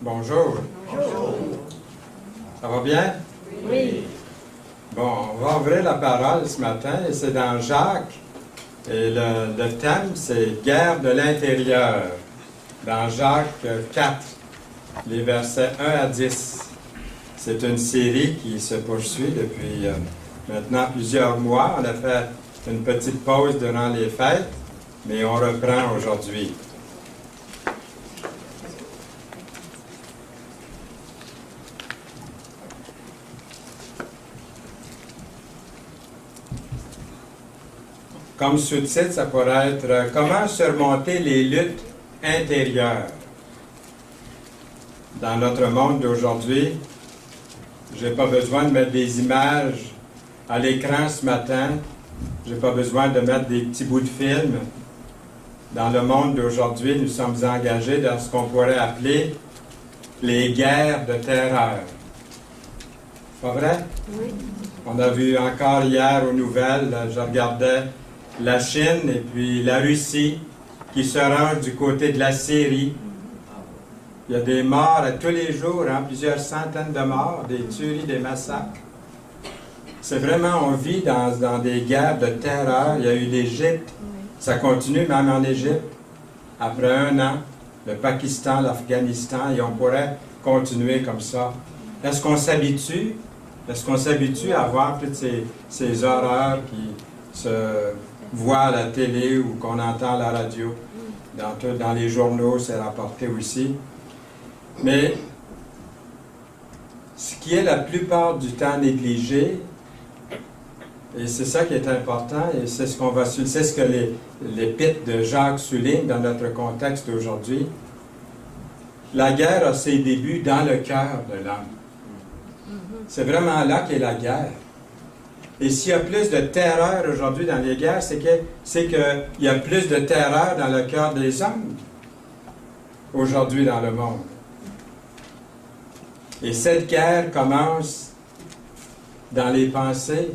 Bonjour. Bonjour. Ça va bien? Oui. Bon, on va ouvrir la parole ce matin et c'est dans Jacques. Et le thème, c'est « Guerre de l'intérieur » dans Jacques 4, les versets 1 à 10. C'est une série qui se poursuit depuis maintenant plusieurs mois. On a fait une petite pause durant les fêtes, mais on reprend aujourd'hui. Comme sous-titre, ça pourrait être « Comment surmonter les luttes intérieures ». Dans notre monde d'aujourd'hui, je n'ai pas besoin de mettre des images à l'écran ce matin. Je n'ai pas besoin de mettre des petits bouts de film. Dans le monde d'aujourd'hui, nous sommes engagés dans ce qu'on pourrait appeler les guerres de terreur. Pas vrai? Oui. On a vu encore hier aux nouvelles, je regardais la Chine et puis la Russie qui se rangent du côté de la Syrie. Il y a des morts à tous les jours, plusieurs centaines de morts, des tueries, des massacres. C'est vraiment, on vit dans des guerres de terreur. Il y a eu l'Égypte, ça continue même en Égypte. Après un an, le Pakistan, l'Afghanistan, et on pourrait continuer comme ça. Est-ce qu'on s'habitue? Est-ce qu'on s'habitue à voir toutes ces horreurs qui se voient à la télé ou qu'on entend à la radio? Dans les journaux, c'est rapporté aussi. Mais ce qui est la plupart du temps négligé, et c'est ça qui est important, et c'est ce que l'épître de Jacques souligne dans notre contexte aujourd'hui, la guerre a ses débuts dans le cœur de l'homme. C'est vraiment là qu'est la guerre. Et s'il y a plus de terreur aujourd'hui dans les guerres, c'est qu'il y a plus de terreur dans le cœur des hommes aujourd'hui dans le monde. Et cette guerre commence dans les pensées,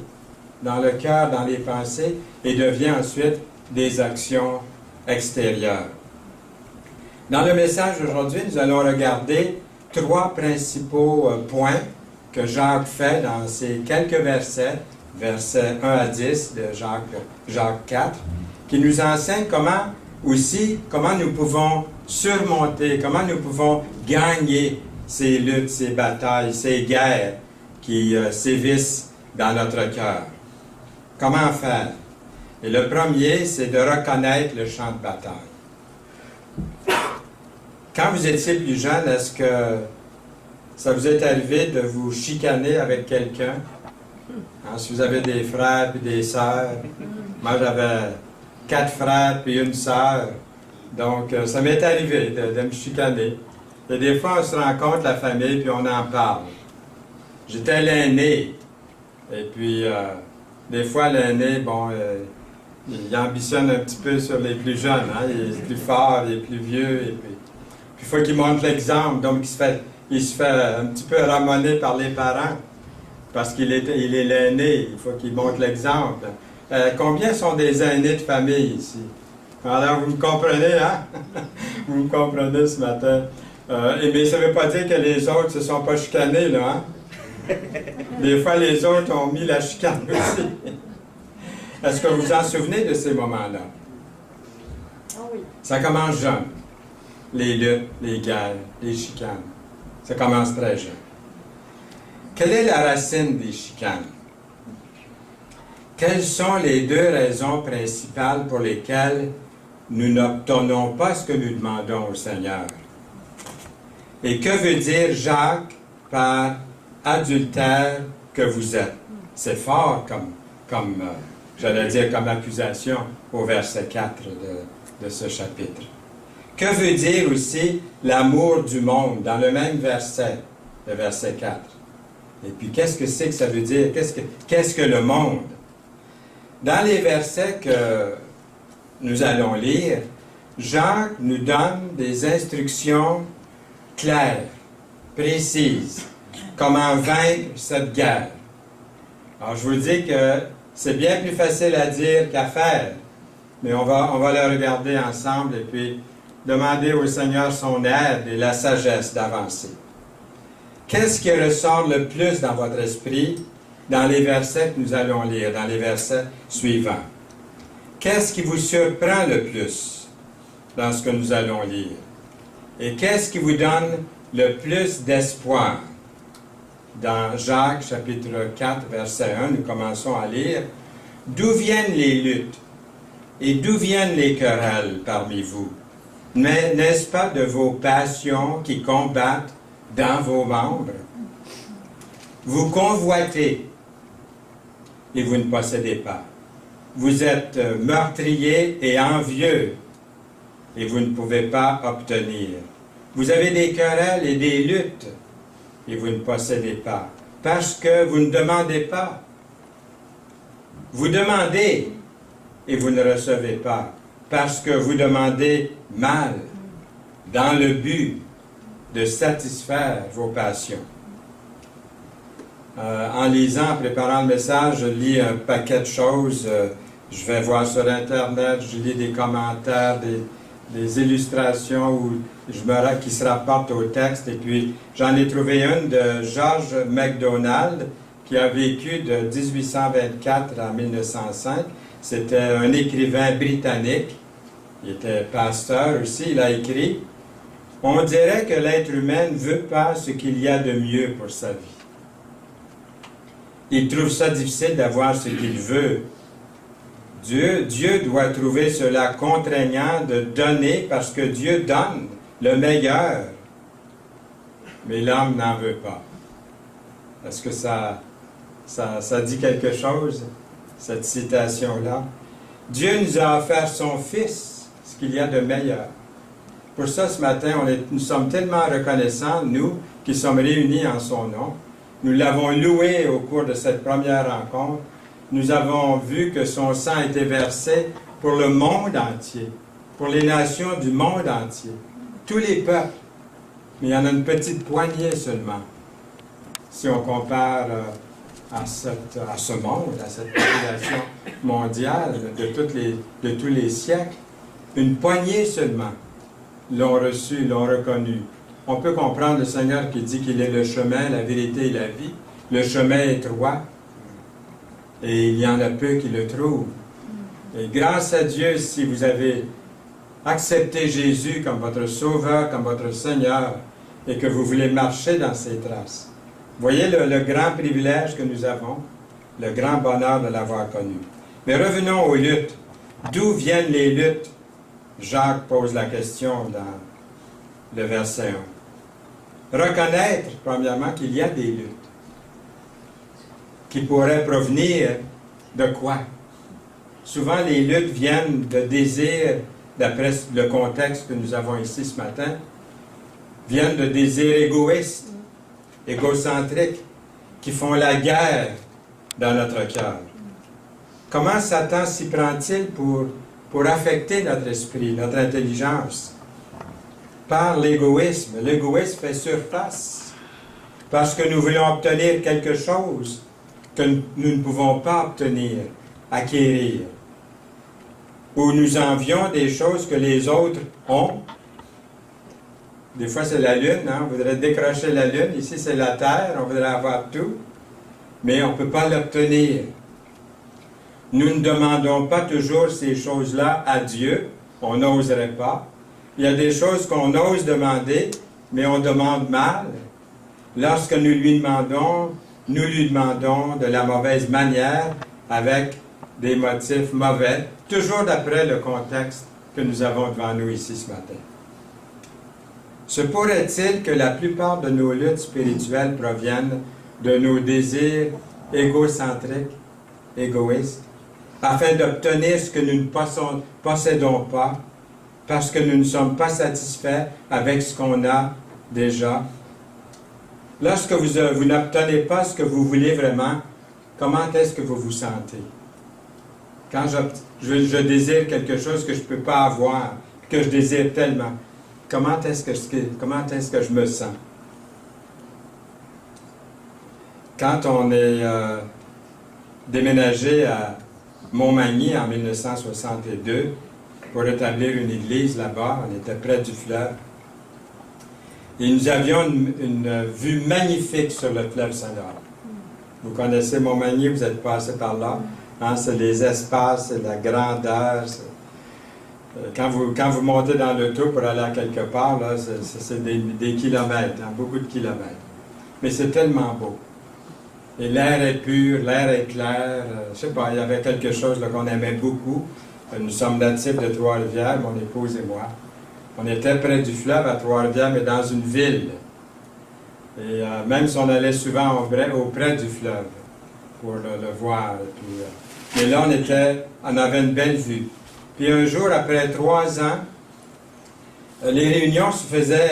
dans le cœur, dans les pensées, et devient ensuite des actions extérieures. Dans le message d'aujourd'hui, nous allons regarder 3 principaux points que Jacques fait dans ces quelques versets, versets 1 à 10 de Jacques 4, qui nous enseignent comment nous pouvons surmonter, comment nous pouvons gagner ces luttes, ces batailles, ces guerres qui sévissent dans notre cœur. Comment faire? Et le premier, c'est de reconnaître le champ de bataille. Quand vous étiez plus jeune, est-ce que ça vous est arrivé de vous chicaner avec quelqu'un? Si vous avez des frères et des sœurs. Moi, j'avais 4 frères puis une sœur. Donc, ça m'est arrivé de me chicaner. Et des fois, on se rencontre, la famille, puis on en parle. J'étais l'aîné. Et puis, des fois, l'aîné, il ambitionne un petit peu sur les plus jeunes. Il est plus fort, il est plus vieux. Et puis, il faut qu'il montre l'exemple. Donc, il se fait un petit peu ramoner par les parents. Parce qu'il est l'aîné. Il faut qu'il montre l'exemple. Combien sont des aînés de famille ici? Alors, vous me comprenez, hein? Vous me comprenez ce matin. Mais ça ne veut pas dire que les autres ne se sont pas chicanés, là, hein? Des fois, les autres ont mis la chicane aussi. Est-ce que vous vous en souvenez de ces moments-là? Ah oui. Ça commence jeune. Les luttes, les guerres, les chicanes. Ça commence très jeune. Quelle est la racine des chicanes? Quelles sont les 2 raisons principales pour lesquelles nous n'obtenons pas ce que nous demandons au Seigneur? Et que veut dire Jacques par adultère que vous êtes? C'est fort comme accusation au verset 4 de ce chapitre. Que veut dire aussi l'amour du monde dans le même verset, le verset 4? Et puis qu'est-ce que c'est que ça veut dire? Qu'est-ce que le monde? Dans les versets que nous allons lire, Jacques nous donne des instructions claires, précises, comment vaincre cette guerre. Alors, je vous dis que c'est bien plus facile à dire qu'à faire, mais on va le regarder ensemble et puis demandez au Seigneur son aide et la sagesse d'avancer. Qu'est-ce qui ressort le plus dans votre esprit dans les versets que nous allons lire, dans les versets suivants? Qu'est-ce qui vous surprend le plus dans ce que nous allons lire? Et qu'est-ce qui vous donne le plus d'espoir? Dans Jacques, chapitre 4, verset 1, nous commençons à lire. D'où viennent les luttes et d'où viennent les querelles parmi vous? N'est-ce pas de vos passions qui combattent dans vos membres? Vous convoitez et vous ne possédez pas. Vous êtes meurtrier et envieux et vous ne pouvez pas obtenir. Vous avez des querelles et des luttes et vous ne possédez pas, parce que vous ne demandez pas. Vous demandez et vous ne recevez pas, parce que vous demandez mal, dans le but de satisfaire vos passions. En lisant, en préparant le message, je lis un paquet de choses. Je vais voir sur Internet, je lis des commentaires, des illustrations qui se rapportent au texte. Et puis, j'en ai trouvé une de George MacDonald, qui a vécu de 1824 à 1905. C'était un écrivain britannique. Il était pasteur aussi. Il a écrit « On dirait que l'être humain ne veut pas ce qu'il y a de mieux pour sa vie. Il trouve ça difficile d'avoir ce qu'il veut. Dieu doit trouver cela contraignant de donner parce que Dieu donne le meilleur. Mais l'homme n'en veut pas. » Est-ce que ça dit quelque chose, cette citation-là? Dieu nous a offert son Fils, ce qu'il y a de meilleur. Pour ça, ce matin, nous sommes tellement reconnaissants, nous, qui sommes réunis en son nom. Nous l'avons loué au cours de cette première rencontre. Nous avons vu que son sang a été versé pour le monde entier, pour les nations du monde entier, tous les peuples. Mais il y en a une petite poignée seulement, si on compare à ce monde, à cette population mondiale de tous les siècles. Une poignée seulement l'ont reçu, l'ont reconnu. On peut comprendre le Seigneur qui dit qu'il est le chemin, la vérité et la vie. Le chemin est étroit et il y en a peu qui le trouvent. Et grâce à Dieu, si vous avez accepté Jésus comme votre Sauveur, comme votre Seigneur, et que vous voulez marcher dans ses traces, voyez le grand privilège que nous avons, le grand bonheur de l'avoir connu. Mais revenons aux luttes. D'où viennent les luttes? Jacques pose la question dans le verset 1. Reconnaître, premièrement, qu'il y a des luttes qui pourraient provenir de quoi? Souvent, les luttes viennent de désirs, d'après le contexte que nous avons ici ce matin, viennent de désirs égoïstes, égocentriques, qui font la guerre dans notre cœur. Comment Satan s'y prend-il pour affecter notre esprit, notre intelligence? Par l'égoïsme. L'égoïsme fait surface parce que nous voulons obtenir quelque chose que nous ne pouvons pas obtenir, acquérir. Ou nous envions des choses que les autres ont. Des fois, c'est la Lune, hein? On voudrait décrocher la Lune. Ici, c'est la Terre, on voudrait avoir tout. Mais on ne peut pas l'obtenir. Nous ne demandons pas toujours ces choses-là à Dieu. On n'oserait pas. Il y a des choses qu'on ose demander, mais on demande mal. Lorsque nous lui demandons de la mauvaise manière, avec des motifs mauvais, toujours d'après le contexte que nous avons devant nous ici ce matin. Se pourrait-il que la plupart de nos luttes spirituelles proviennent de nos désirs égocentriques, égoïstes, afin d'obtenir ce que nous ne possédons pas, parce que nous ne sommes pas satisfaits avec ce qu'on a déjà? Lorsque vous n'obtenez pas ce que vous voulez vraiment, comment est-ce que vous vous sentez? Quand je désire quelque chose que je ne peux pas avoir, que je désire tellement, comment est-ce que je me sens? Quand on est déménagé à Montmagny en 1962, pour établir une église là-bas. On était près du fleuve. Et nous avions une vue magnifique sur le fleuve Saint-Laurent. Vous connaissez Montmagny, vous êtes passé par là. Hein, c'est les espaces, c'est la grandeur. Quand vous montez dans l'auto pour aller à quelque part, là, c'est des kilomètres, hein, beaucoup de kilomètres. Mais c'est tellement beau. Et l'air est pur, l'air est clair. Je ne sais pas, il y avait quelque chose là, qu'on aimait beaucoup. Nous sommes natifs de Trois-Rivières, mon épouse et moi. On était près du fleuve à Trois-Rivières, mais dans une ville. Et même si on allait souvent auprès du fleuve pour le voir. Puis, mais là, on avait une belle vue. Puis un jour, après 3 ans, les réunions se faisaient...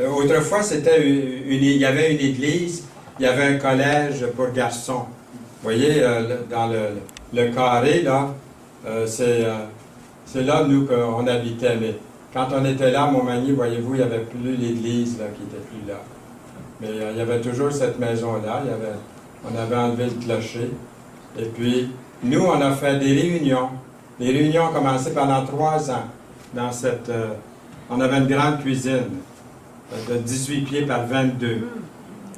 autrefois, il y avait une église, il y avait un collège pour garçons. Vous voyez, dans le carré, là, c'est là, nous, qu'on habitait. Mais quand on était là à Montmagny, voyez-vous, il n'y avait plus l'église là, qui n'était plus là. Mais il y avait toujours cette maison-là. On avait enlevé le clocher. Et puis, nous, on a fait des réunions. Les réunions ont commencé pendant 3 ans. On avait une grande cuisine de 18 pieds par 22.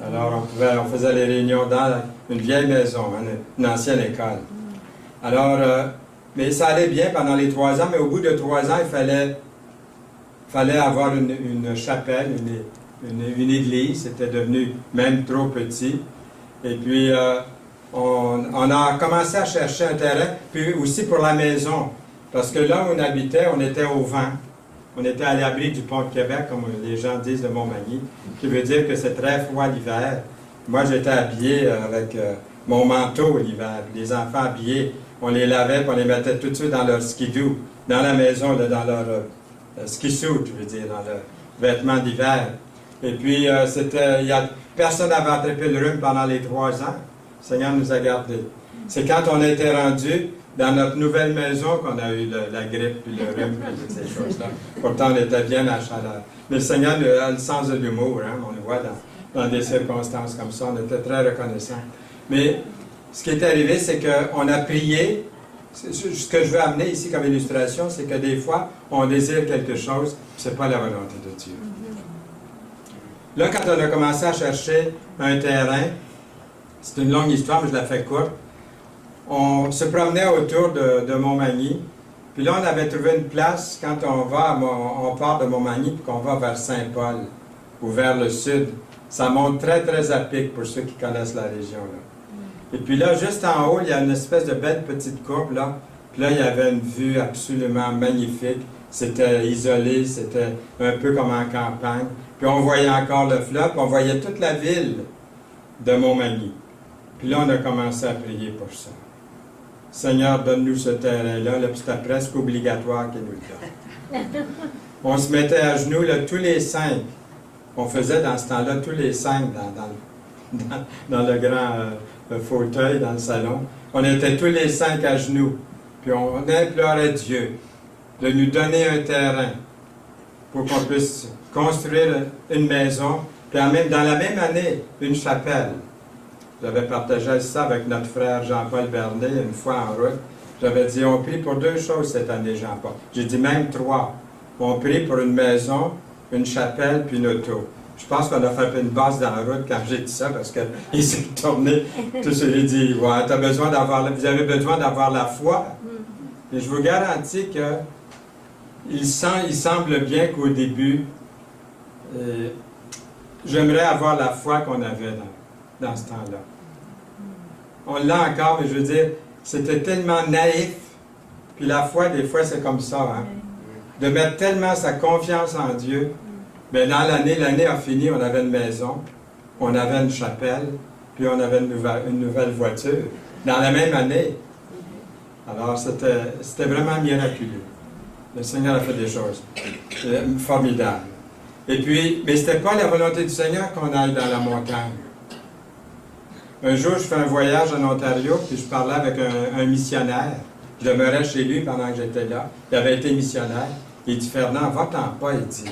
Alors, on faisait les réunions dans une vieille maison, une ancienne école. Alors, mais ça allait bien pendant les 3 ans, mais au bout de 3 ans, il fallait avoir une chapelle, une église. C'était devenu même trop petit. Et puis, on a commencé à chercher un terrain, puis aussi pour la maison. Parce que là où on habitait, on était au vent. On était à l'abri du pont de Québec, comme les gens disent de Montmagny, qui veut dire que c'est très froid l'hiver. Moi, j'étais habillé avec mon manteau l'hiver. Les enfants habillés, on les lavait, puis on les mettait tout de suite dans leur skidoo, dans la maison, dans leur ski suit, je veux dire, dans leurs vêtements d'hiver. Et puis, personne n'avait attrapé le rhume pendant les 3 ans. Le Seigneur nous a gardés. C'est quand on a été rendu dans notre nouvelle maison qu'on a eu la grippe, puis le rhume, puis toutes ces choses-là. Pourtant, on était bien à chaleur. Mais le Seigneur a le sens de l'humour, hein? On le voit dans des circonstances comme ça. On était très reconnaissants. Mais ce qui est arrivé, c'est qu'on a prié. Ce que je veux amener ici comme illustration, c'est que des fois, on désire quelque chose, puis ce n'est pas la volonté de Dieu. Là, quand on a commencé à chercher un terrain, c'est une longue histoire, mais je la fais courte. On se promenait autour de Montmagny. Puis là, on avait trouvé une place, quand on part de Montmagny, puis qu'on va vers Saint-Paul, ou vers le sud. Ça monte très, très à pic pour ceux qui connaissent la région, là. Et puis là, juste en haut, il y a une espèce de belle petite courbe, là. Puis là, il y avait une vue absolument magnifique. C'était isolé, c'était un peu comme en campagne. Puis on voyait encore le fleuve, puis on voyait toute la ville de Montmagny. Puis là, on a commencé à prier pour ça. Seigneur, donne-nous ce terrain-là, puis c'était presque obligatoire qu'il nous le donne. On se mettait à genoux, là, tous les 5. On faisait dans ce temps-là tous les 5 dans le grand fauteuil, dans le salon. On était tous les 5 à genoux. Puis on implorait Dieu de nous donner un terrain pour qu'on puisse construire une maison, puis dans la même année, une chapelle. J'avais partagé ça avec notre frère Jean-Paul Bernet une fois en route. J'avais dit, on prie pour 2 choses cette année, Jean-Paul. J'ai dit même 3. On prie pour une maison, une chapelle, puis une auto. Je pense qu'on a fait une base dans la route quand j'ai dit ça, parce qu'il s'est tourné. Tout ce qu'il dit, ouais, vous avez besoin d'avoir la foi. Et je vous garantis que il semble bien qu'au début, j'aimerais avoir la foi qu'on avait dans ce temps-là. On l'a encore, mais je veux dire, c'était tellement naïf. Puis la foi, des fois, c'est comme ça, hein? De mettre tellement sa confiance en Dieu. Mais dans l'année a fini, on avait une maison, on avait une chapelle, puis on avait une nouvelle voiture. Dans la même année. Alors, c'était vraiment miraculeux. Le Seigneur a fait des choses formidables. Et puis, mais ce n'était pas la volonté du Seigneur qu'on aille dans la montagne. Un jour, je fais un voyage en Ontario, puis je parlais avec un missionnaire. Je demeurais chez lui pendant que j'étais là. Il avait été missionnaire. Il dit, Fernand, va-t'en pas, il dit.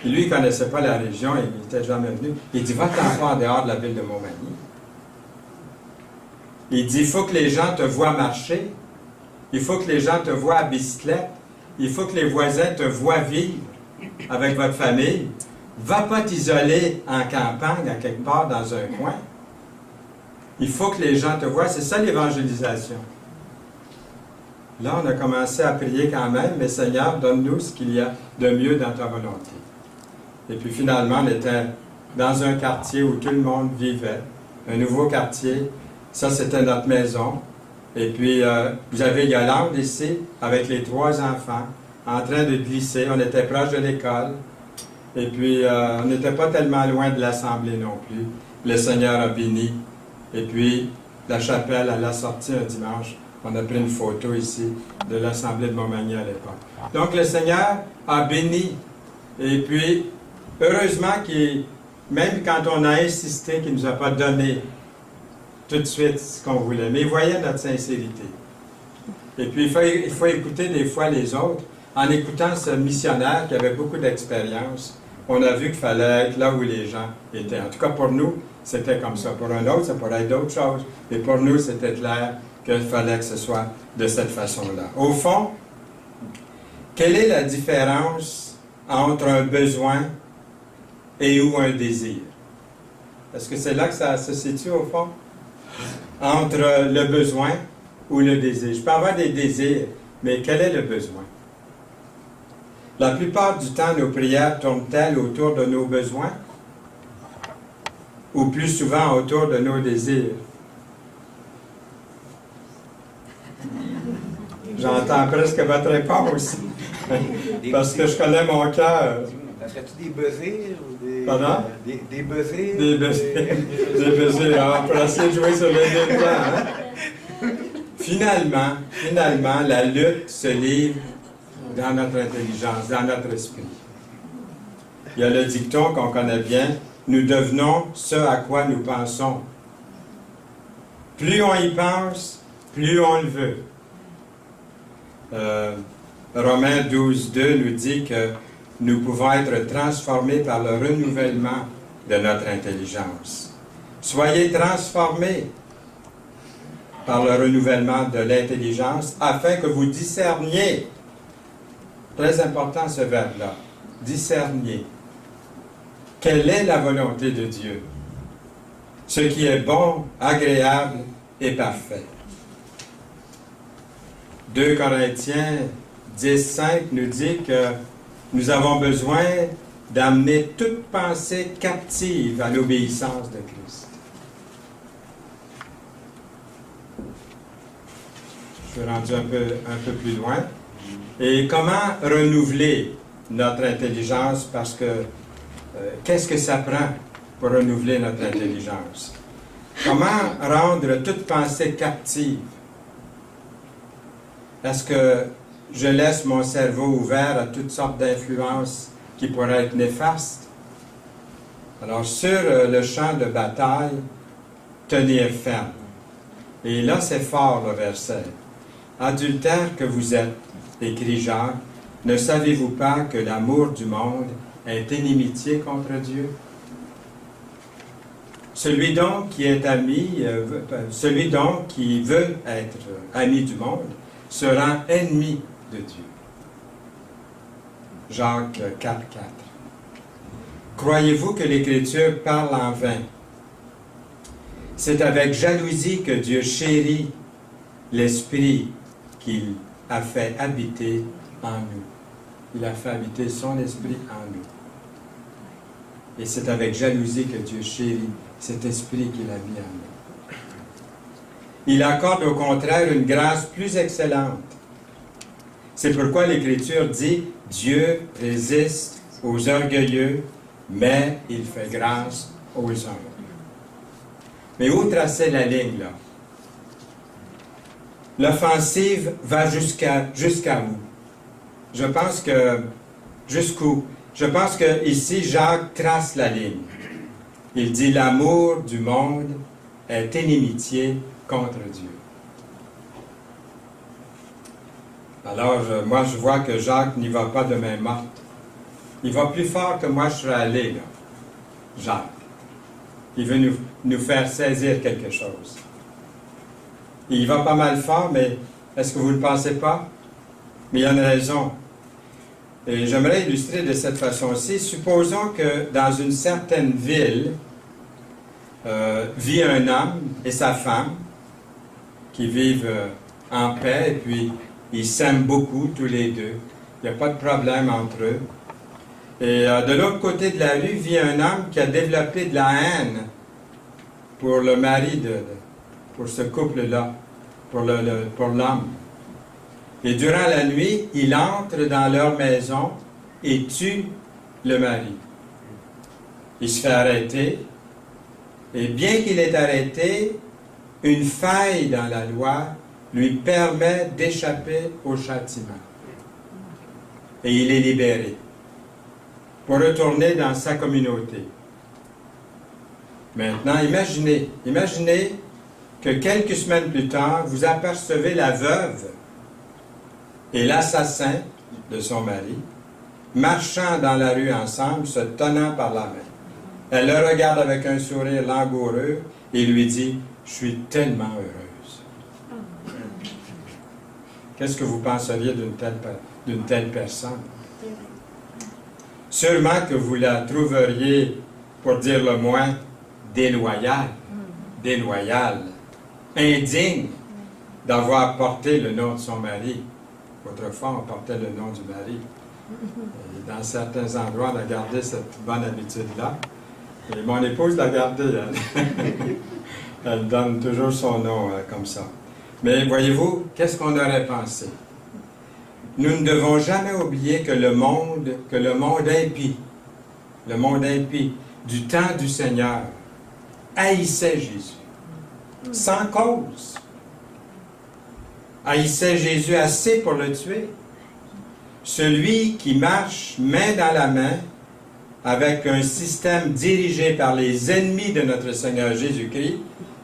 Et lui, il ne connaissait pas la région, il n'était jamais venu. Il dit, va-t'en pas en dehors de la ville de Montmagny. Il dit, il faut que les gens te voient marcher. Il faut que les gens te voient à bicyclette. il faut que les voisins te voient vivre avec votre famille. Va pas t'isoler en campagne, à quelque part dans un coin. Il faut que les gens te voient. C'est ça l'évangélisation. Là, on a commencé à prier quand même, mais Seigneur, donne-nous ce qu'il y a de mieux dans ta volonté. Et puis finalement, on était dans un quartier où tout le monde vivait, un nouveau quartier. Ça, c'était notre maison. Et puis, vous avez Yolande ici, avec les 3 enfants, en train de glisser. On était proche de l'école. Et puis, on n'était pas tellement loin de l'Assemblée non plus. Le Seigneur a béni. Et puis, la chapelle, à la sortie un dimanche, on a pris une photo ici de l'Assemblée de Montmagny à l'époque. Donc, le Seigneur a béni. Et puis, heureusement, même quand on a insisté, qu'il ne nous a pas donné tout de suite ce qu'on voulait, mais il voyait notre sincérité. Et puis, il faut écouter des fois les autres. En écoutant ce missionnaire qui avait beaucoup d'expérience, on a vu qu'il fallait être là où les gens étaient. En tout cas, pour nous, c'était comme ça. Pour un autre, ça pourrait être d'autres choses. Mais pour nous, c'était clair qu'il fallait que ce soit de cette façon-là. Au fond, quelle est la différence entre un besoin et ou un désir? Est-ce que c'est là que ça se situe, au fond? Entre le besoin ou le désir. Je peux avoir des désirs, mais quel est le besoin? La plupart du temps, nos prières tournent-elles autour de nos besoins ou plus souvent autour de nos désirs? J'entends presque votre réponse, parce que je connais mon cœur. As-tu des bezirs ou des... Pardon? Des bezirs? Des bezirs. Des bezirs. Alors, on peut essayer de jouer sur les deux plans. Finalement, la lutte se livre dans notre intelligence, dans notre esprit. Il y a le dicton qu'on connaît bien, nous devenons ce à quoi nous pensons. Plus on y pense, plus on le veut. Romains 12:2 nous dit que nous pouvons être transformés par le renouvellement de notre intelligence. Soyez transformés par le renouvellement de l'intelligence afin que vous discerniez. Très important ce verbe-là. Discerniez. Quelle est la volonté de Dieu? Ce qui est bon, agréable et parfait. 2 Corinthiens 10:5 nous dit que nous avons besoin d'amener toute pensée captive à l'obéissance de Christ. Je suis rendu un peu plus loin. Et comment renouveler notre intelligence? Parce que qu'est-ce que ça prend pour renouveler notre intelligence? Comment rendre toute pensée captive? Est-ce que je laisse mon cerveau ouvert à toutes sortes d'influences qui pourraient être néfastes? Alors, sur le champ de bataille, tenir ferme. Et là, c'est fort le verset. Adultère que vous êtes, écrit Jacques, ne savez-vous pas que l'amour du monde est inimitié contre Dieu? Celui donc qui est celui donc qui veut être ami du monde se rend ennemi de Dieu. Jacques 4:4. Croyez-vous que l'Écriture parle en vain? C'est avec jalousie que Dieu chérit l'Esprit qu'il a fait habiter en nous. Il a fait habiter son Esprit en nous. Et c'est avec jalousie que Dieu chérit cet Esprit qu'il a mis en nous. Il accorde au contraire une grâce plus excellente. C'est pourquoi l'Écriture dit « Dieu résiste aux orgueilleux, mais il fait grâce aux humbles. » Mais où tracer la ligne, là? L'offensive va jusqu'à où? Je pense que... Jusqu'où? Je pense que ici Jacques trace la ligne. Il dit « L'amour du monde est inimitié contre Dieu. » Alors, moi, je vois que Jacques n'y va pas de main morte. Il va plus fort que moi je serais allé, là. Jacques. Il veut nous faire saisir quelque chose. Il va pas mal fort, mais est-ce que vous ne le pensez pas? Mais il y a une raison. Et j'aimerais illustrer de cette façon-ci. Supposons que dans une certaine ville vit un homme et sa femme qui vivent en paix, et puis ils s'aiment beaucoup tous les deux. Il n'y a pas de problème entre eux. Et de l'autre côté de la rue vit un homme qui a développé de la haine pour le mari, pour ce couple-là, pour l'homme. Et durant la nuit, il entre dans leur maison et tue le mari. Il se fait arrêter. Et bien qu'il est arrêté, une faille dans la loi lui permet d'échapper au châtiment. Et il est libéré pour retourner dans sa communauté. Maintenant, imaginez que quelques semaines plus tard, vous apercevez la veuve et l'assassin de son mari marchant dans la rue ensemble, se tenant par la main. Elle le regarde avec un sourire langoureux et lui dit « Je suis tellement heureuse. » Qu'est-ce que vous penseriez d'une telle personne? Sûrement que vous la trouveriez, pour dire le moins, déloyale, indigne d'avoir porté le nom de son mari. Autrefois, on portait le nom du mari. Et dans certains endroits, on a gardé cette bonne habitude-là. Et mon épouse l'a gardée. Elle donne toujours son nom comme ça. Mais voyez-vous, qu'est-ce qu'on aurait pensé? Nous ne devons jamais oublier que le monde impie, du temps du Seigneur, haïssait Jésus, sans cause. Haïssait Jésus assez pour le tuer. Celui qui marche main dans la main avec un système dirigé par les ennemis de notre Seigneur Jésus-Christ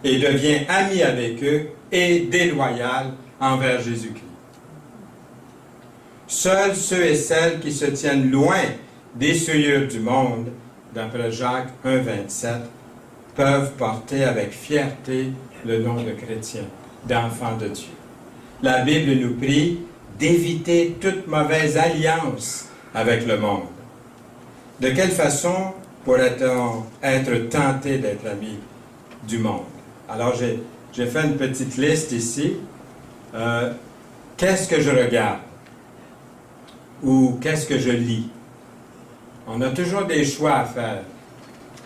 et devient ami avec eux et déloyal envers Jésus-Christ. Seuls ceux et celles qui se tiennent loin des souillures du monde, d'après Jacques 1,27, peuvent porter avec fierté le nom de chrétien, d'enfant de Dieu. La Bible nous prie d'éviter toute mauvaise alliance avec le monde. De quelle façon pourrait-on être tenté d'être ami du monde? Alors, j'ai fait une petite liste ici. Qu'est-ce que je regarde? Ou qu'est-ce que je lis? On a toujours des choix à faire.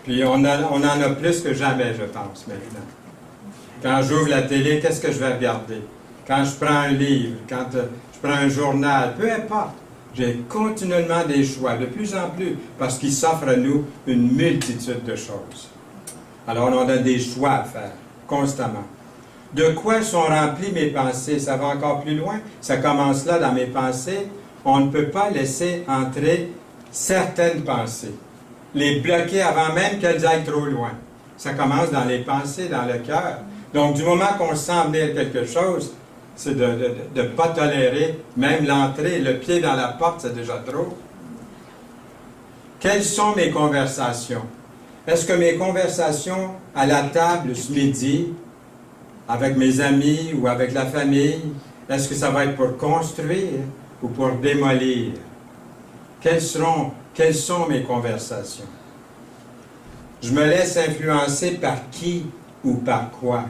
Puis on en a plus que jamais, je pense, maintenant. Quand j'ouvre la télé, qu'est-ce que je vais regarder? Quand je prends un livre, quand je prends un journal, peu importe. J'ai continuellement des choix, de plus en plus, parce qu'il s'offre à nous une multitude de choses. Alors on a des choix à faire, constamment. De quoi sont remplies mes pensées? Ça va encore plus loin. Ça commence là dans mes pensées. On ne peut pas laisser entrer certaines pensées. Les bloquer avant même qu'elles aillent trop loin. Ça commence dans les pensées, dans le cœur. Donc, du moment qu'on sent venir quelque chose, c'est de ne pas tolérer même l'entrée, le pied dans la porte, c'est déjà trop. Quelles sont mes conversations? Est-ce que mes conversations à la table ce midi, avec mes amis ou avec la famille, est-ce que ça va être pour construire ou pour démolir? Quelles sont mes conversations? Je me laisse influencer par qui ou par quoi?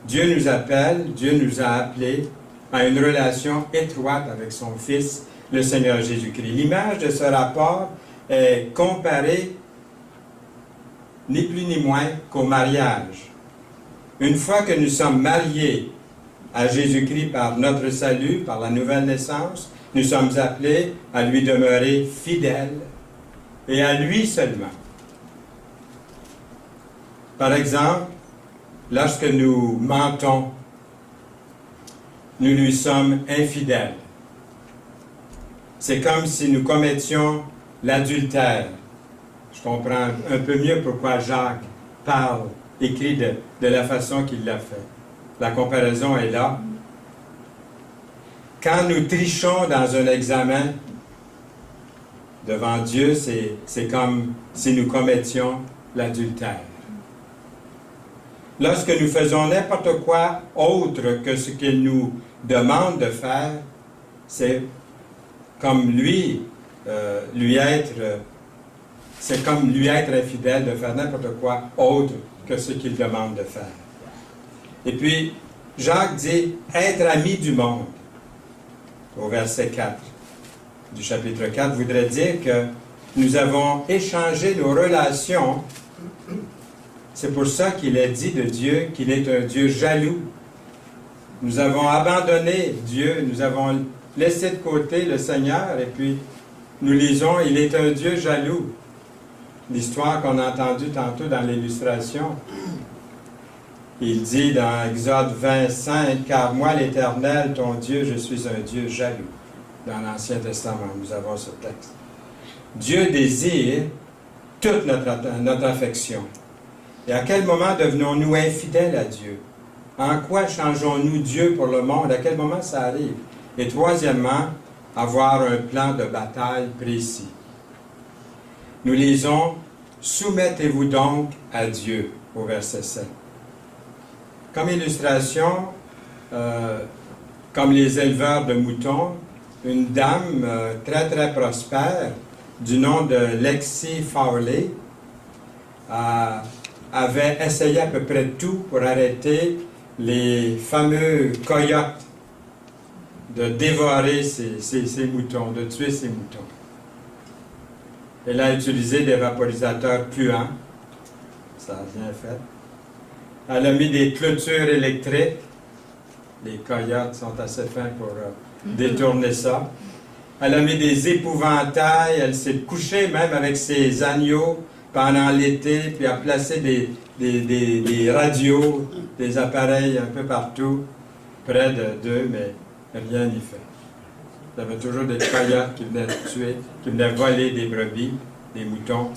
Dieu nous appelle, Dieu nous a appelés à une relation étroite avec son Fils, le Seigneur Jésus-Christ. L'image de ce rapport est comparée, ni plus ni moins, qu'au mariage. Une fois que nous sommes mariés à Jésus-Christ par notre salut, par la nouvelle naissance, nous sommes appelés à lui demeurer fidèles et à lui seulement. Par exemple, lorsque nous mentons, nous lui sommes infidèles. C'est comme si nous commettions l'adultère. Je comprends un peu mieux pourquoi Jacques écrit de la façon qu'il l'a fait. La comparaison est là. Quand nous trichons dans un examen devant Dieu, c'est comme si nous commettions l'adultère. Lorsque nous faisons n'importe quoi autre que ce qu'il nous demande de faire, c'est comme c'est comme lui être infidèle de faire n'importe quoi autre que ce qu'il demande de faire. Et puis, Jacques dit être ami du monde, au verset 4 du chapitre 4, voudrait dire que nous avons échangé nos relations. C'est pour ça qu'il est dit de Dieu qu'il est un Dieu jaloux. Nous avons abandonné Dieu, nous avons laissé de côté le Seigneur, et puis nous lisons, il est un Dieu jaloux. L'histoire qu'on a entendue tantôt dans l'illustration. Il dit dans Exode 25, « Car moi, l'Éternel, ton Dieu, je suis un Dieu jaloux. » Dans l'Ancien Testament, nous avons ce texte. Dieu désire toute notre affection. Et à quel moment devenons-nous infidèles à Dieu? En quoi changeons-nous Dieu pour le monde? À quel moment ça arrive? Et troisièmement, avoir un plan de bataille précis. Nous lisons « Soumettez-vous donc à Dieu » au verset 7. Comme illustration, comme les éleveurs de moutons, une dame très très prospère du nom de Lexi Fowley avait essayé à peu près tout pour arrêter les fameux coyotes de dévorer ces moutons, de tuer ces moutons. Elle a utilisé des vaporisateurs puants, ça a bien fait. Elle a mis des clôtures électriques. Les coyotes sont assez fins pour détourner ça. Elle a mis des épouvantails. Elle s'est couchée même avec ses agneaux pendant l'été, puis a placé des radios, des appareils un peu partout, près d'eux, mais rien n'y fait. Il y avait toujours des coyotes qui venaient tuer, qui venaient voler des brebis, des moutons.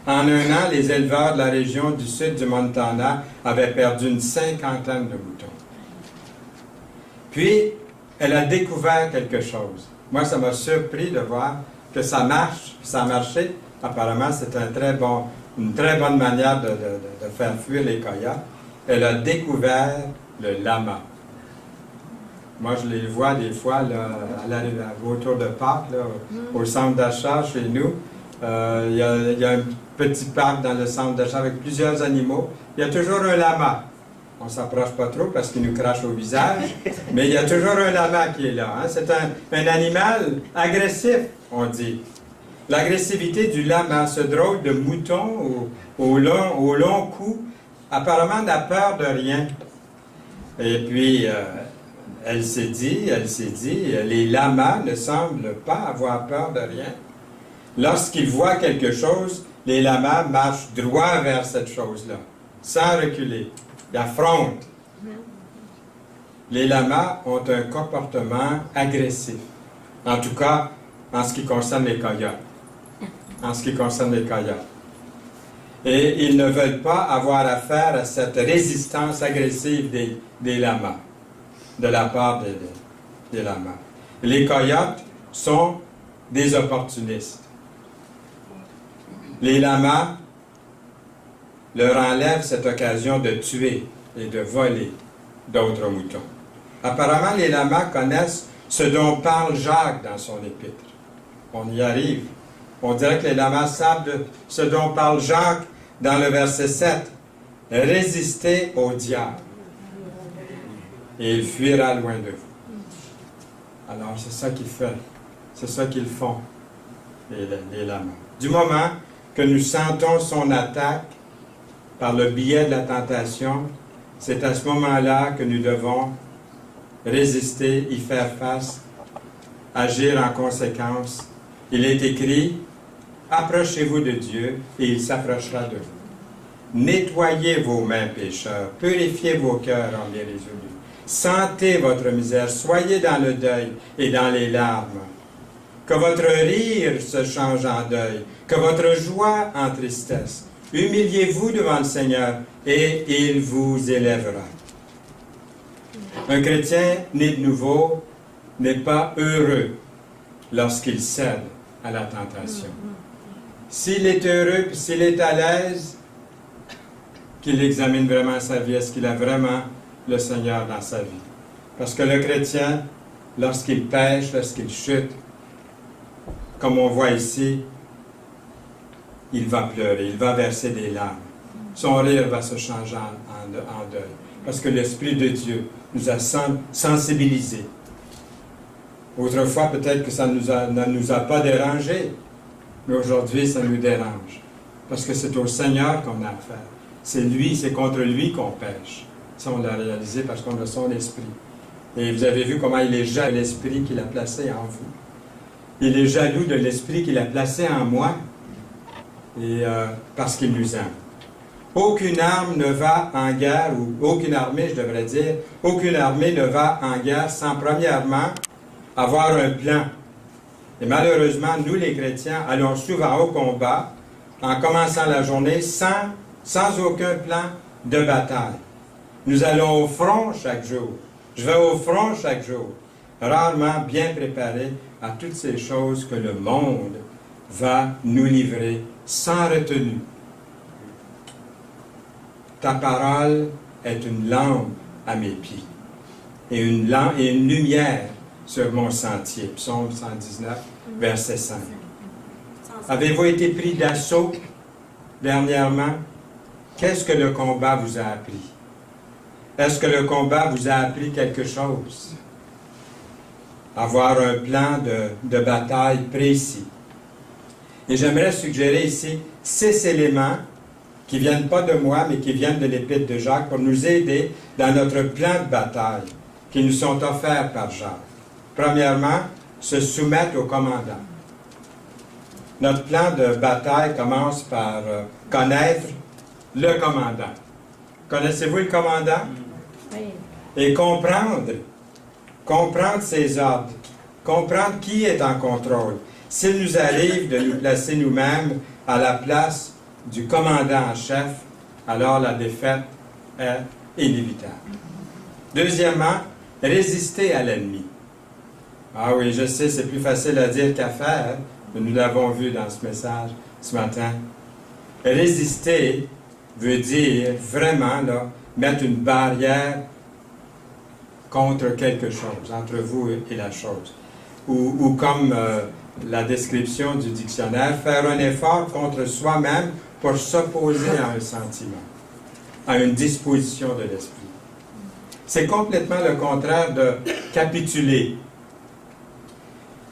En un an, les éleveurs de la région du sud du Montana avaient perdu une 50aine de moutons. Puis, elle a découvert quelque chose. Moi, ça m'a surpris de voir que ça marche, ça a marché. Apparemment, c'est une très bonne manière de faire fuir les coyotes. Elle a découvert le lama. Moi, je les vois des fois là, autour de Pâques, là, au centre d'achat chez nous. Il y a un petit parc dans le centre d'achat avec plusieurs animaux. Il y a toujours un lama. On ne s'approche pas trop parce qu'il nous crache au visage, mais il y a toujours un lama qui est là. Hein? C'est un animal agressif, on dit. L'agressivité du lama, ce drôle de mouton au long cou, apparemment n'a peur de rien. Et puis, elle s'est dit, les lamas ne semblent pas avoir peur de rien. Lorsqu'ils voient quelque chose, les lamas marchent droit vers cette chose-là, sans reculer. Ils affrontent. Les lamas ont un comportement agressif. En tout cas, en ce qui concerne les coyotes. Et ils ne veulent pas avoir affaire à cette résistance agressive des lamas, de la part des lamas. Les coyotes sont des opportunistes. Les lamas leur enlèvent cette occasion de tuer et de voler d'autres moutons. Apparemment, les lamas connaissent ce dont parle Jacques dans son épître. On y arrive. On dirait que les lamas savent de ce dont parle Jacques dans le verset 7. « Résistez au diable, et il fuira loin de vous. » Alors, c'est ça qu'il fait. C'est ça qu'ils font, les lamas. Du moment que nous sentons son attaque par le biais de la tentation, c'est à ce moment-là que nous devons résister, y faire face, agir en conséquence. Il est écrit, « Approchez-vous de Dieu, et il s'approchera de vous. Nettoyez vos mains, pécheurs, purifiez vos cœurs en bien résolus. Sentez votre misère, soyez dans le deuil et dans les larmes. Que votre rire se change en deuil, que votre joie en tristesse. Humiliez-vous devant le Seigneur, et il vous élèvera. » Un chrétien né de nouveau n'est pas heureux lorsqu'il cède à la tentation. S'il est heureux, puis s'il est à l'aise, qu'il examine vraiment sa vie. Est-ce qu'il a vraiment le Seigneur dans sa vie? Parce que le chrétien, lorsqu'il pêche, lorsqu'il chute, comme on voit ici, il va pleurer, il va verser des larmes. Son rire va se changer en deuil. Parce que l'Esprit de Dieu nous a sensibilisés. Autrefois, peut-être que ça ne nous a pas dérangés, mais aujourd'hui, ça nous dérange. Parce que c'est au Seigneur qu'on a affaire. C'est lui, c'est contre lui qu'on pêche. Ça, on l'a réalisé parce qu'on a son esprit. Et vous avez vu comment il est jaloux de l'esprit qu'il a placé en vous. Il est jaloux de l'esprit qu'il a placé en moi. Et parce qu'il nous aime. Aucune arme ne va en guerre, ou aucune armée, je devrais dire, aucune armée ne va en guerre sans premièrement avoir un plan. Et malheureusement, nous les chrétiens allons souvent au combat en commençant la journée sans aucun plan de bataille. Nous allons au front chaque jour. Je vais au front chaque jour, rarement bien préparé à toutes ces choses que le monde va nous livrer sans retenue. Ta parole est une lampe à mes pieds et une lumière sur mon sentier. Psaume 119, verset 5. Avez-vous été pris d'assaut dernièrement? Qu'est-ce que le combat vous a appris? Est-ce que le combat vous a appris quelque chose? Avoir un plan de bataille précis. Et j'aimerais suggérer ici 6 éléments qui ne viennent pas de moi, mais qui viennent de l'Épître de Jacques pour nous aider dans notre plan de bataille qui nous sont offerts par Jacques. Premièrement, se soumettre au commandant. Notre plan de bataille commence par connaître le commandant. Connaissez-vous le commandant? Oui. Et comprendre ses ordres, comprendre qui est en contrôle. S'il nous arrive de nous placer nous-mêmes à la place du commandant en chef, alors la défaite est inévitable. Deuxièmement, résister à l'ennemi. Ah oui, je sais, c'est plus facile à dire qu'à faire, mais nous l'avons vu dans ce message ce matin. Résister veut dire vraiment mettre une barrière contre quelque chose, entre vous et la chose. Ou comme la description du dictionnaire, faire un effort contre soi-même pour s'opposer à un sentiment, à une disposition de l'esprit. C'est complètement le contraire de capituler.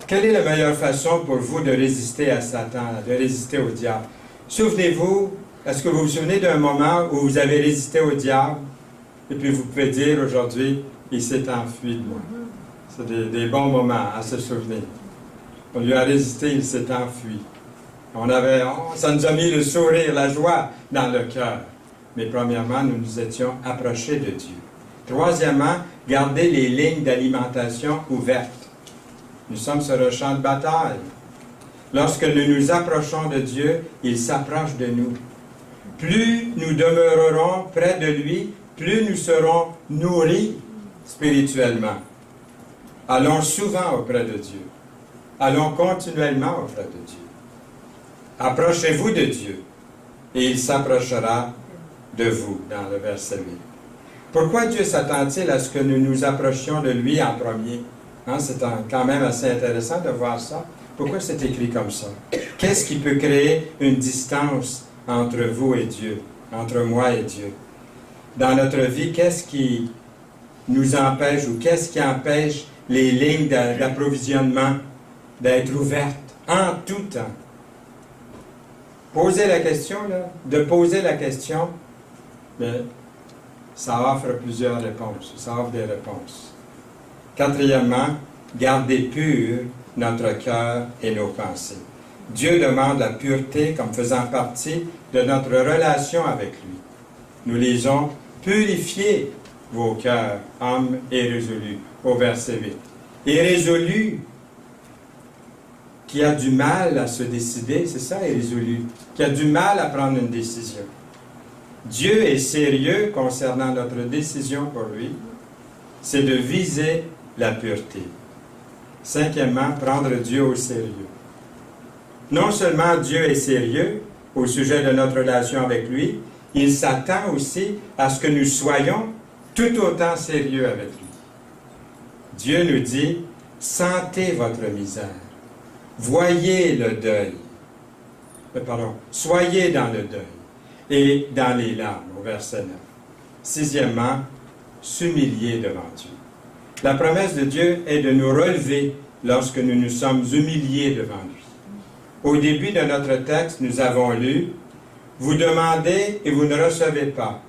Quelle est la meilleure façon pour vous de résister à Satan, de résister au diable? Souvenez-vous, est-ce que vous vous souvenez d'un moment où vous avez résisté au diable et puis vous pouvez dire aujourd'hui, il s'est enfui de moi? C'est des bons moments à se souvenir. On lui a résisté, il s'est enfui. Ça nous a mis le sourire, la joie dans le cœur. Mais premièrement, nous nous étions approchés de Dieu. Troisièmement, garder les lignes d'alimentation ouvertes. Nous sommes sur le champ de bataille. Lorsque nous nous approchons de Dieu, il s'approche de nous. Plus nous demeurerons près de lui, plus nous serons nourris spirituellement. Allons souvent auprès de Dieu. Allons continuellement auprès de Dieu. Approchez-vous de Dieu, et il s'approchera de vous, dans le verset 8. Pourquoi Dieu s'attend-il à ce que nous nous approchions de lui en premier? C'est quand même assez intéressant de voir ça. Pourquoi c'est écrit comme ça? Qu'est-ce qui peut créer une distance entre vous et Dieu, entre moi et Dieu? Dans notre vie, qu'est-ce qui nous empêche ou qu'est-ce qui empêche les lignes d'approvisionnement d'être ouvertes en tout temps? Poser la question, de poser la question, mais ça offre plusieurs réponses, ça offre des réponses. Quatrièmement, garder pur notre cœur et nos pensées. Dieu demande la pureté comme faisant partie de notre relation avec lui. Nous lisons « Purifiez vos cœurs, hommes irrésolus » au verset 8. Irrésolu, qui a du mal à se décider, c'est ça, irrésolu, qui a du mal à prendre une décision. Dieu est sérieux concernant notre décision pour lui, c'est de viser la pureté. Cinquièmement, prendre Dieu au sérieux. Non seulement Dieu est sérieux au sujet de notre relation avec lui, il s'attend aussi à ce que nous soyons tout autant sérieux avec lui. Dieu nous dit, sentez votre misère. Voyez le deuil. Soyez dans le deuil et dans les larmes, au verset 9. Sixièmement, s'humilier devant Dieu. La promesse de Dieu est de nous relever lorsque nous nous sommes humiliés devant lui. Au début de notre texte, nous avons lu « Vous demandez et vous ne recevez pas,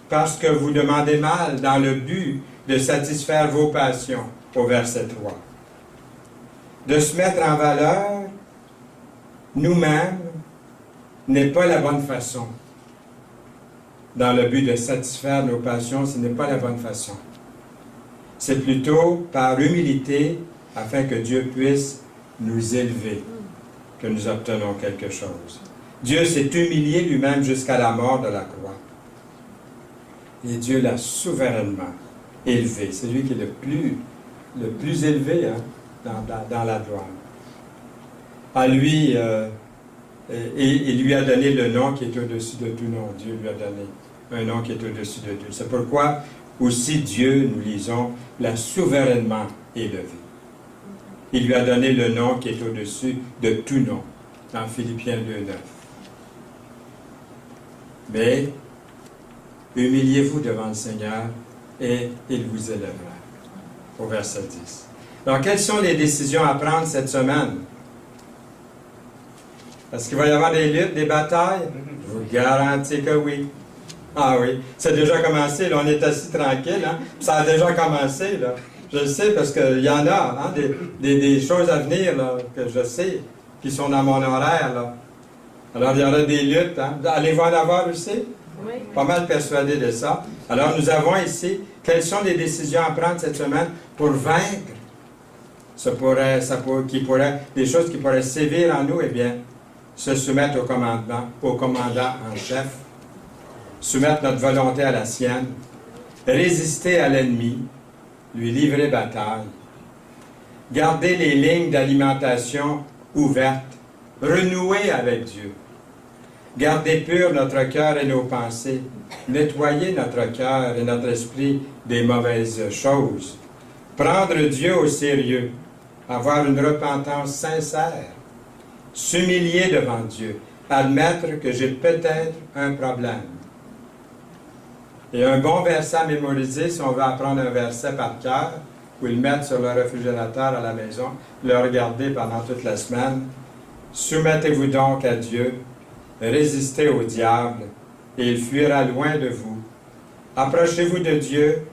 parce que vous demandez mal dans le but de satisfaire vos passions » au verset 3. De se mettre en valeur nous-mêmes n'est pas la bonne façon. Dans le but de satisfaire nos passions, ce n'est pas la bonne façon. C'est plutôt par humilité, afin que Dieu puisse nous élever, que nous obtenons quelque chose. Dieu s'est humilié lui-même jusqu'à la mort de la croix. Et Dieu l'a souverainement élevé. C'est lui qui est le plus élevé dans la gloire. À lui, il lui a donné le nom qui est au-dessus de tout nom. Dieu lui a donné un nom qui est au-dessus de tout. C'est pourquoi aussi Dieu, nous lisons, l'a souverainement élevé. Il lui a donné le nom qui est au-dessus de tout nom, dans Philippiens 2,9. Mais, humiliez-vous devant le Seigneur et il vous élèvera. Au verset 10. Alors, quelles sont les décisions à prendre cette semaine? Est-ce qu'il va y avoir des luttes, des batailles? Je vous garantis que oui. Ah oui, c'est déjà commencé, là, on est assis tranquille, hein? Ça a déjà commencé, là. Je le sais parce qu'il y en a, hein, des choses à venir, là, que je sais, qui sont dans mon horaire, là. Alors, il y aura des luttes, hein. Allez-vous en avoir aussi? Oui. Pas mal persuadé de ça. Alors, nous avons ici, quelles sont les décisions à prendre cette semaine pour vaincre des choses qui pourraient sévir en nous, eh bien, se soumettre au commandant en chef, soumettre notre volonté à la sienne, résister à l'ennemi, lui livrer bataille, garder les lignes d'alimentation ouvertes, renouer avec Dieu, garder pur notre cœur et nos pensées, nettoyer notre cœur et notre esprit des mauvaises choses, prendre Dieu au sérieux, avoir une repentance sincère, s'humilier devant Dieu, admettre que j'ai peut-être un problème. Et un bon verset à mémoriser, si on veut apprendre un verset par cœur, ou le mettre sur le réfrigérateur à la maison, le regarder pendant toute la semaine. Soumettez-vous donc à Dieu, résistez au diable, et il fuira loin de vous. Approchez-vous de Dieu,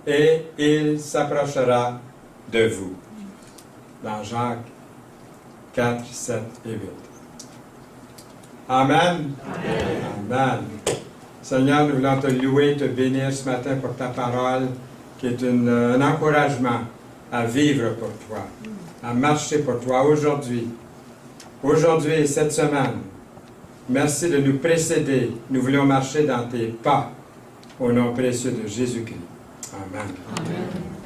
et il s'approchera de vous. Dans Jacques 4, 7 et 8. Amen. Amen. Amen. Seigneur, nous voulons te louer, te bénir ce matin pour ta parole, qui est un encouragement à vivre pour toi, à marcher pour toi aujourd'hui et cette semaine. Merci de nous précéder. Nous voulons marcher dans tes pas, au nom précieux de Jésus-Christ. Amen. Amen.